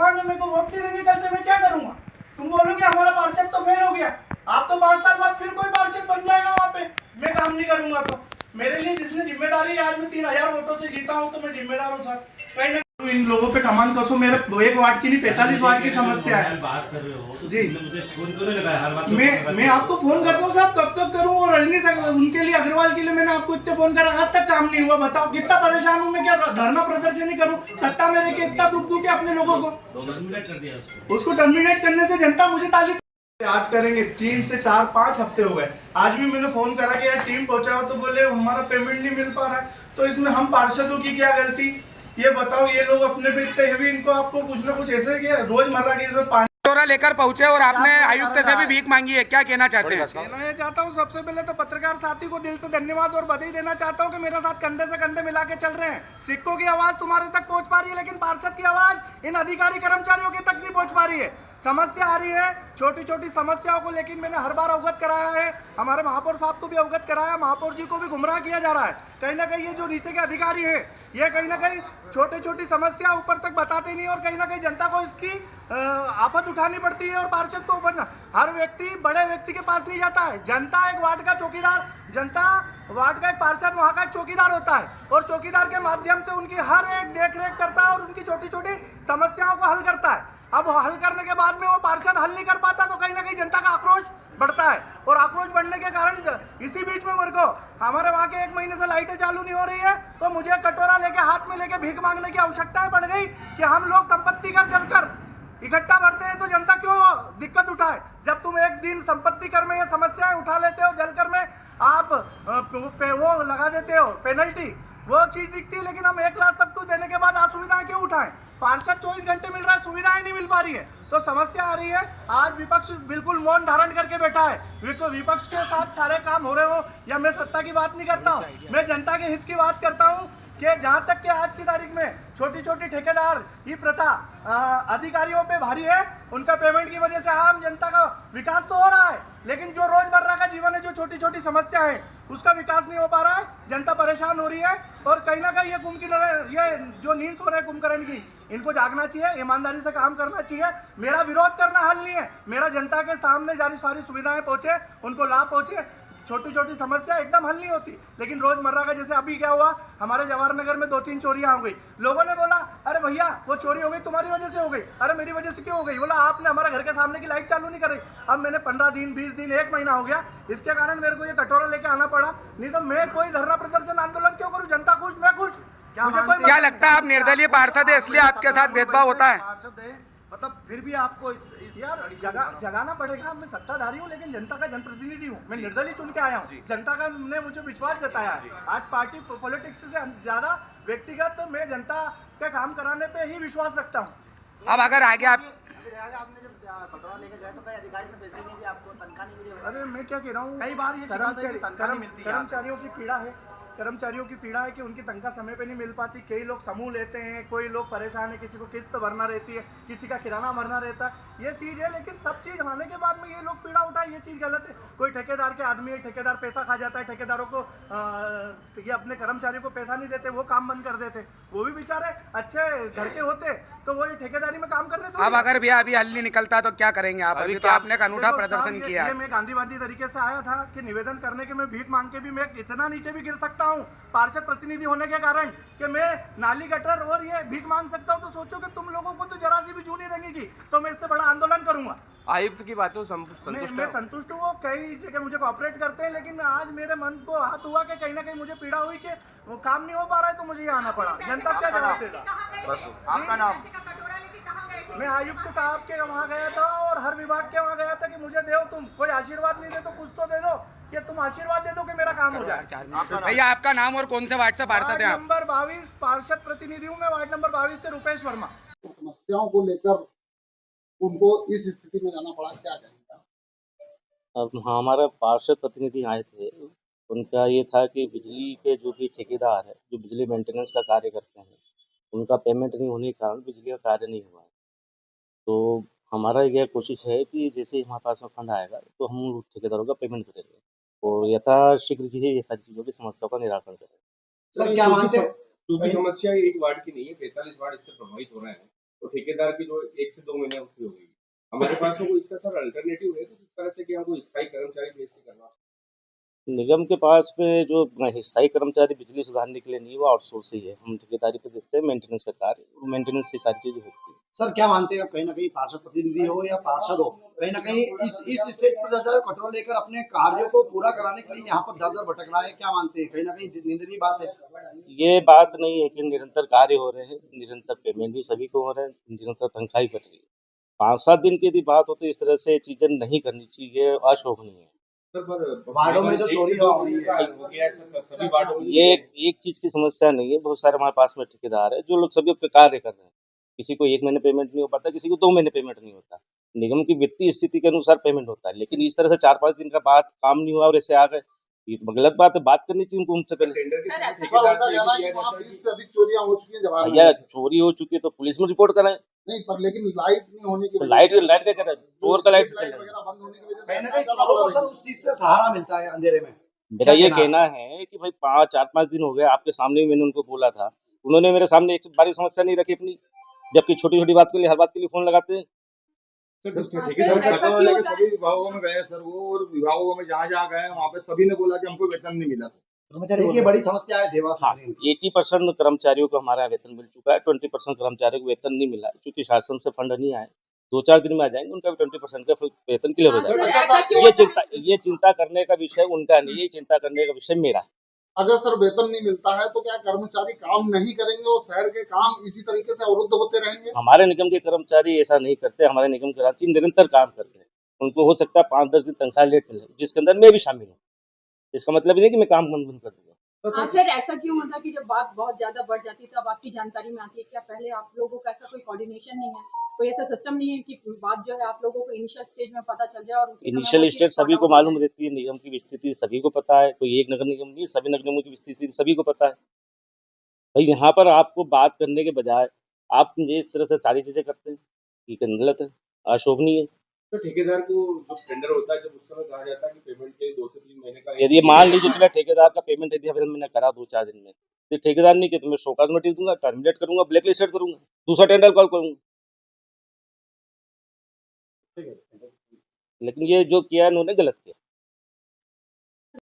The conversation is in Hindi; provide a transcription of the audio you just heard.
वार्ड में मेरे को वोट नहीं देंगे, कल से मैं क्या करूंगा? तुम बोलोगे हमारा पार्षद तो फेल हो गया, आप तो 5 साल बाद फिर कोई पार्षद बन जाएगा वहां पे, मैं काम नहीं करूंगा तो मेरे लिए जिसने जिम्मेदारी, आज मैं 3000 वोटों से जीता हूं तो मैं जिम्मेदार हूं सर। कहीं ना इन लोगों पे कमान कसो, मेरे एक वार्ड की नहीं 45 वार्ड की समस्या है। बात कर रहे हो जी, मुझे फोन क्यों नहीं लगाया? हर बात मैं आपको फोन करता हूँ साहब, कब तक करूँ? और रजनी सर उनके लिए, अग्रवाल के लिए मैंने आपको इतने फोन करा, आज तक काम नहीं हुआ। बताओ कितना परेशान हूँ मैं, क्या धरना प्रदर्शन नहीं करूँ? सत्ता में रह के इतना दुख दूं कि अपने लोगों को, टर्मिनेट कर दिया उसको टर्मिनेट करने से जनता मुझे ताली आज करेंगे। 3 से 4-5 हफ्ते हो गए, आज भी मैंने फोन करा कि यार टीम पहुंचाओ, तो बोले हमारा पेमेंट नहीं मिल पा रहा है। तो इसमें हम पार्षदों की क्या गलती, ये बताओ? ये लोग अपने पे इतने हैवी, इनको आपको कुछ ना कुछ ऐसे कि रोजमर्रा की इसमें पानी कटोरा लेकर पहुंचे और आपने आयुक्त से भी भीख मांगी है, क्या कहना चाहते हैं? कहना चाहता हूँ, सबसे पहले तो पत्रकार साथी को दिल से धन्यवाद और बधाई देना चाहता हूँ कि मेरे साथ कंधे से कंधे मिला के चल रहे हैं। सिक्कों की आवाज तुम्हारे तक पहुंच पा रही है, लेकिन पार्षद की आवाज इन अधिकारी कर्मचारियों के तक नहीं पहुंच पा रही है। समस्या आ रही है, छोटी छोटी समस्याओं को, लेकिन मैंने हर बार अवगत कराया है, हमारे महापौर साहब को भी अवगत कराया, महापौर जी को भी गुमराह किया जा रहा है। कहीं ना कहीं ये जो नीचे के अधिकारी है, ये कहीं ना कहीं छोटी छोटी समस्या ऊपर तक बताते नहीं, और कहीं ना कहीं जनता को इसकी आफत उठानी पड़ती है। और पार्षद को ऊपर, हर व्यक्ति बड़े व्यक्ति के पास नहीं जाता है। जनता एक वार्ड का चौकीदार, जनता वार्ड का एक पार्षद वहां का एक चौकीदार होता है, और चौकीदार के माध्यम से उनकी हर एक देख रेख करता है और उनकी छोटी छोटी समस्याओं को हल करता है। अब हल करने के बाद में वो पार्षद हल नहीं कर पाता, तो कहीं ना कहीं जनता का आक्रोश बढ़ता है, और आक्रोश बढ़ने के कारण इसी बीच में मेरे को, हमारे वहाँ के 1 महीने से लाइटें चालू नहीं हो रही है, तो मुझे कटोरा लेके हाथ में लेके भीख मांगने की आवश्यकता पड़ गई कि हम लोग संपत्ति कर जलकर इकट्ठा भरते हैं, तो जनता क्यों दिक्कत उठाए? जब तुम एक दिन संपत्ति कर में ये समस्याएं उठा लेते हो, जलकर में आप वो लगा देते हो पेनल्टी, वो चीज दिखती है, लेकिन हम 1 लाख सब कुछ देने के बाद असुविधाएं क्यों उठाएं? पार्षद 24 घंटे मिल रहा है, सुविधाएं नहीं मिल पा रही है, तो समस्या आ रही है। आज विपक्ष बिल्कुल मौन धारण करके बैठा है। विपक्ष के साथ सारे काम हो रहे हो, या मैं सत्ता की बात नहीं करता हूँ, मैं जनता के हित की बात करता हूँ कि जहां तक कि आज की तारीख में छोटी छोटी ठेकेदार की प्रथा अधिकारियों पे भारी है, उनका पेमेंट की वजह से आम जनता का विकास तो हो रहा है, लेकिन जो रोजमर्रा का जीवन है, जो छोटी छोटी समस्या है, उसका विकास नहीं हो पा रहा है, जनता परेशान हो रही है। और कहीं ना कहीं ये जो नींद सो रहे हैं कुंभकर्ण की, इनको जागना चाहिए, ईमानदारी से काम करना चाहिए। मेरा विरोध करना हल नहीं है, मेरा जनता के सामने जारी सारी सुविधाएं पहुंचे, उनको लाभ पहुंचे, छोटी छोटी समस्या एकदम हल नहीं होती, लेकिन रोजमर्रा का, जैसे अभी क्या हुआ, हमारे जवाहर नगर में 2-3 चोरियां हो गई, लोगों ने बोला अरे भैया वो चोरी हो गई तुम्हारी वजह से हो गई। अरे मेरी वजह से क्यों हो गई? बोला आपने हमारे घर के सामने की लाइट चालू नहीं करी। अब मैंने 15 दिन 20 दिन 1 महीना हो गया, इसके कारण मेरे को ये कटोरा लेके आना पड़ा, नहीं तो मैं कोई धरना प्रदर्शन आंदोलन क्यों करूँ? जनता खुश, मैं खुश। क्या लगता है आप निर्दलीय पार्षद है इसलिए आपके साथ भेदभाव होता है? मतलब फिर भी आपको इस यार जगाना पड़ेगा। मैं सत्ताधारी हूँ, लेकिन जनता का जनप्रतिनिधि हूँ, मैं निर्दलीय चुन के आया हूँ, जनता का ने मुझे विश्वास जताया है। आज पार्टी पॉलिटिक्स से ज्यादा व्यक्तिगत तो मैं जनता के काम कराने पे ही विश्वास रखता हूँ। अब अगर आगे आपने जब कटोरा लेके गए तो कई अधिकारी ने पैसे नहीं दिए आपको, तनख्वाह नहीं मिली? अरे मैं क्या कह रहा हूँ, कई बार ये शिकायत है कि तनख्वाह नहीं मिलती है। कर्मचारियों की पीड़ा है, कर्मचारियों की पीड़ा है कि उनकी तनख्वाह समय पे नहीं मिल पाती। कई लोग समूह लेते हैं, कोई लोग परेशान है, किसी को किस्त भरना रहती है, किसी का किराना भरना रहता है, ये चीज़ है। लेकिन सब चीज़ होने के बाद में ये लोग पीड़ा उठाए, ये चीज़ गलत है। कोई ठेकेदार के आदमी है, ठेकेदार पैसा खा जाता है, ठेकेदारों को ये अपने कर्मचारियों को पैसा नहीं देते, वो काम बंद कर देते, वो भी बेचारे अच्छे घर के होते तो वो ठेकेदारी में काम कर रहे थे। अब अगर भी अभी हल नहीं निकलता तो क्या करेंगे आप? अभी तो आपने एक अनूठा प्रदर्शन किया है। मैं गांधीवादी तरीके से आया था कि निवेदन करने के, मैं भीख मांग के भी मैं इतना नीचे भी गिर सकता हूँ पार्षद प्रतिनिधि होने के कारण कि मैं नाली गटर और ये भीख मांग सकता हूँ। तो सोचो कि तुम लोगों को तो जरा सी भी जू नहीं रहेगी, तो मैं इससे बड़ा आंदोलन करूंगा। आयुक्त की बातों संतुष्ट मैं संतुष्ट हूँ, वो कई जगह मुझे कोऑपरेट करते हैं, लेकिन आज मेरे मन को हाथ हुआ कि कहीं ना कहीं मुझे पीड़ा हुई कि वो काम नहीं हो पा रहा है, तो मुझे ये आना पड़ा। जनता क्या जवाब देगा? आपका नाम? मैं आयुक्त साहब के वहाँ गया था और हर विभाग के वहाँ गया था कि मुझे दो, तुम कोई आशीर्वाद नहीं दे तो कुछ तो दे दो, कि तुम आशीर्वाद दे दो कि मेरा काम हो जाए। भैया आपका नाम और कौन से वार्ड से पार्षद हैं आप? नंबर 22 पार्षद प्रतिनिधि हूँ मैं, वार्ड नंबर 22 से रुपेश वर्मा। समस्याओं को लेकर उनको इस स्थिति में जाना पड़ा, क्या कहेंगे? अब हमारे पार्षद प्रतिनिधि आए थे, उनका ये था कि बिजली के जो भी ठेकेदार है, जो बिजली मेंटेनेंस का कार्य करते हैं, उनका पेमेंट नहीं होने के कारण बिजली का कार्य नहीं हुआ है। तो हमारा यह कोशिश है कि जैसे ही हमारे पास में फंड आएगा तो हम ठेकेदारों का पेमेंट करेंगे और यथाशीघ्र जो है ये सारी चीज़ों की समस्याओं का निराकरण करेंगे। सर क्या मानते हैं? क्योंकि समस्या एक वार्ड की नहीं है, 45 वार्ड इससे प्रभावित हो रहे हैं, तो ठेकेदार की जो 1 से 2 महीने की हो गई। हमारे पास में कोई इसका सर अल्टरनेटिव है कुछ इस तरह से कि हमको स्थायी कर्मचारी भेज के करना? निगम के पास में जो स्थायी कर्मचारी बिजली सुधारने के लिए नहीं, वो आउटसोर्स ही है। हम ठेकेदारी पे देते हैं मेंटेनेंस का कार्य, मेंटेनेंस से सारी चीजें होती है। सर क्या मानते हैं आप, कहीं ना कहीं पार्षद प्रतिनिधि हो या पार्षद हो, कहीं ना कहीं इस स्टेज पर जाकर कटोरा लेकर अपने कार्यों को पूरा कराने के लिए यहाँ पर दर दर भटक रहा है, क्या मानते हैं? कहीं ना कहीं निंदनीय बात है। ये बात नहीं है कि निरंतर कार्य हो रहे हैं, निरंतर पेमेंट भी सभी को हो रहे हैं, निरंतर तनख्वाही कट रही है। 5-7 दिन की यदि बात हो तो इस तरह से चीजें नहीं करनी चाहिए, अशोभनीय है। वार्डों में जो चोरी हो रही है, सभी वार्डों में ये एक चीज की समस्या नहीं है, बहुत सारे हमारे पास में ठेकेदार है जो लोग सभी कार्य कर रहे हैं। किसी को 1 महीने पेमेंट नहीं हो पाता, किसी को 2 महीने पेमेंट नहीं होता। निगम की वित्तीय स्थिति के अनुसार पेमेंट होता है, लेकिन इस तरह से 4-5 दिन का बाद काम नहीं हुआ और ऐसे आ गए, ये तो गलत बात है। बात करनी चाहिए उनको उनसे पहले। टेंडर के समय सर ठेकेदार उनका से कहना ये है भी कि किया वहाँ जाता है 20 से अधिक चोरियां हो चुकी हैं जवाहर भैया में। चोरी हो चुकी है तो पुलिस में रिपोर्ट कराएं। नहीं पर लेकिन लाइट नहीं होने की तो वजह लाइट से क्या करे, चोर का लाइट से लाइट चले। वगैरह बंद होने की वजह से कहीं ना कहीं चोरों को सर उस चीज से सहारा मिलता है अंधेरे में। मेरा क्या ये कहना कहना है कि भाई 4-5 दिन हो गए, आपके सामने भी मैंने उनको बोला था, उन्होंने मेरे सामने एक बारी समस्या नहीं रखी अपनी, जबकि छोटी छोटी बात के लिए, हर बात के लिए फोन लगाते हैं। सर ठेकेदार कटवा वाले के सभी विभागों में गए सर वो, और विभागों में जहाँ जहाँ गए वहाँ पे सभी ने बोला कि हमको वेतन नहीं मिला। देखिए बड़ी समस्या है देवास में। 80% कर्मचारियों को हमारा वेतन मिल चुका है, 20% कर्मचारियों को वेतन नहीं मिला, क्योंकि शासन से फंड नहीं आए। 2-4 दिन में आ जाएंगे, उनका भी 20% का वेतन क्लियर हो जाएगा। ये चिंता करने का विषय उनका नहीं है, चिंता करने का विषय मेरा है। अगर सर वेतन नहीं मिलता है तो क्या कर्मचारी काम नहीं करेंगे और शहर के काम इसी तरीके से अवरुद्ध होते रहेंगे? हमारे निगम के कर्मचारी ऐसा नहीं करते, हमारे निगम के कर्मचारी निरंतर काम करते हैं। उनको हो सकता है 5-10 दिन तनख्वाह लेट मिले, जिसके अंदर मैं भी शामिल हूँ। इसका मतलब ये नहीं कि मैं काम बंद कर दूंगा। हाँ सर, ऐसा क्यों होता है कि जब बात बहुत ज्यादा बढ़ जाती है तब आपकी जानकारी में आती है? क्या पहले आप लोगों का ऐसा कोई कोऑर्डिनेशन नहीं है, कोई ऐसा सिस्टम नहीं है कि बात जो है आप लोगों को इनिशियल स्टेज में पता चल जाए और उसी समय इनिशियल वो चीज़ स्टेज सभी sort को out हो मालूम जाए? रहती है, निगम की स्थिति सभी को पता है, कोई एक नगर निगम नहीं, सभी नगर निगमों की स्थिति सभी को पता है। भाई यहाँ पर आपको बात करने के बजाय आप ये इस तरह से सारी चीजें करते हैं, ये गलत है, अशोभनीय है। तो ठेकेदार को जो टेंडर होता है जब उस समय कहा जाता है कि पेमेंट के 2 से 3 महीने का, यदि मान लीजिए चला ठेकेदार का पेमेंट यदि अभी मैंने करा 2-4 दिन में, तो ठेकेदार नहीं किया तो मैं शोकाज नोटिस दूंगा, टर्मिनेट करूंगा, ब्लैक लिस्टेड करूंगा, दूसरा टेंडर कॉल करूंगा। लेकिन ये जो किया है उन्होंने गलत किया।